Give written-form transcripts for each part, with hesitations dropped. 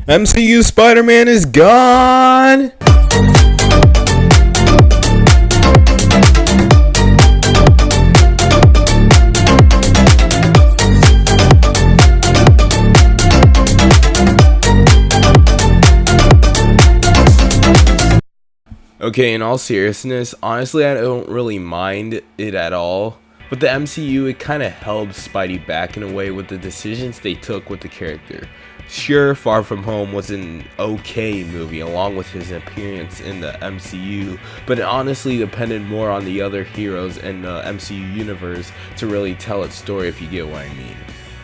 MCU Spider-Man is gone! Okay, in all seriousness, honestly I don't really mind it at all. With the MCU, it kind of held Spidey back in a way with the decisions they took with the character. Sure, Far From Home was an okay movie along with his appearance in the MCU, but it honestly depended more on the other heroes in the MCU universe to really tell its story, if you get what I mean.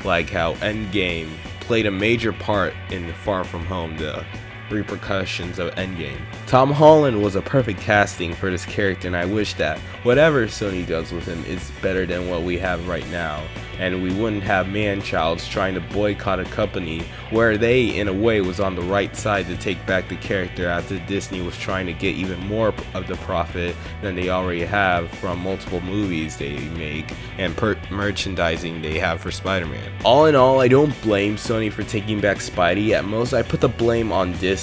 Like how Endgame played a major part in Far From Home, the repercussions of Endgame. Tom Holland was a perfect casting for this character, and I wish that whatever Sony does with him is better than what we have right now, and we wouldn't have man-childs trying to boycott a company where they in a way was on the right side to take back the character after Disney was trying to get even more of the profit than they already have from multiple movies they make and merchandising they have for Spider-Man. All in all, I don't blame Sony for taking back Spidey. At most, I put the blame on Disney.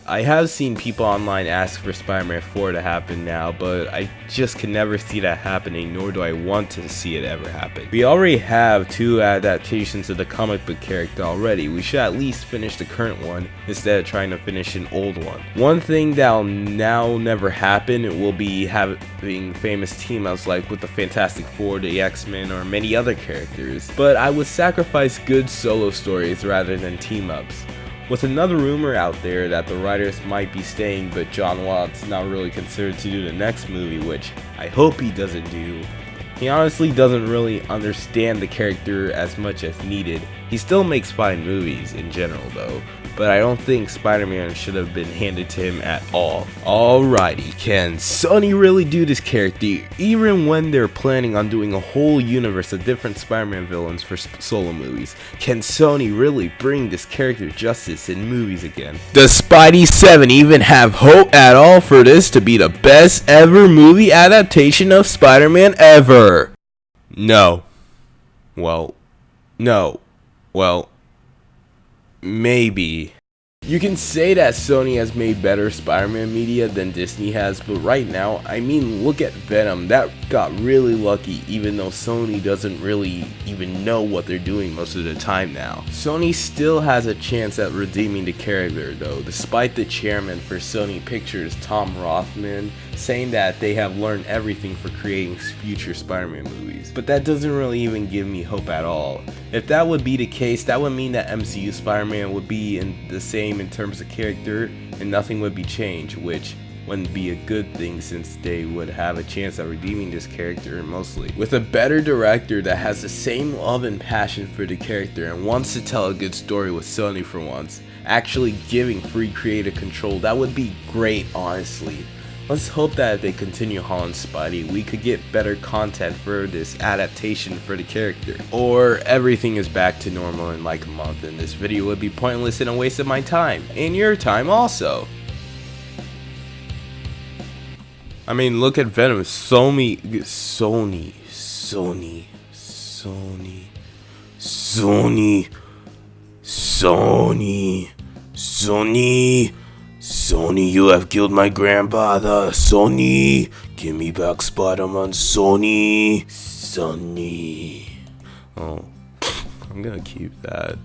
I have seen people online ask for Spider-Man 4 to happen now, but I just can never see that happening, nor do I want to see it ever happen. We already have 2 adaptations of the comic book character already. We should at least finish the current one instead of trying to finish an old one. One thing that'll now never happen will be having famous team-ups like with the Fantastic Four, the X-Men, or many other characters, but I would sacrifice good solo stories rather than team-ups. With another rumor out there that the writers might be staying, but John Watts not really considered to do the next movie, which I hope he doesn't do. He honestly doesn't really understand the character as much as needed. He still makes fine movies in general though, but I don't think Spider-Man should have been handed to him at all. Alrighty, can Sony really do this character even when they're planning on doing a whole universe of different Spider-Man villains for solo movies? Can Sony really bring this character justice in movies again? Does Spidey 7 even have hope at all for this to be the best ever movie adaptation of Spider-Man ever? No. Well, no. Well, maybe. You can say that Sony has made better Spider-Man media than Disney has, but right now, I mean, look at Venom. That got really lucky, even though Sony doesn't really even know what they're doing most of the time now. Sony still has a chance at redeeming the character though, despite the chairman for Sony Pictures, Tom Rothman, saying that they have learned everything for creating future Spider-Man movies. But that doesn't really even give me hope at all. If that would be the case, that would mean that MCU Spider-Man would be in the same in terms of character and nothing would be changed, which wouldn't be a good thing since they would have a chance at redeeming this character mostly. With a better director that has the same love and passion for the character and wants to tell a good story with Sony for once, actually giving free creative control, that would be great honestly. Let's hope that if they continue Holland Spidey, we could get better content for this adaptation for the character. Or everything is back to normal in like a month and this video would be pointless and a waste of my time. And your time also. I mean, look at Venom. Sony. Sony, you have killed my grandfather. Sony, give me back Spider-Man. Sony. Oh, I'm gonna keep that.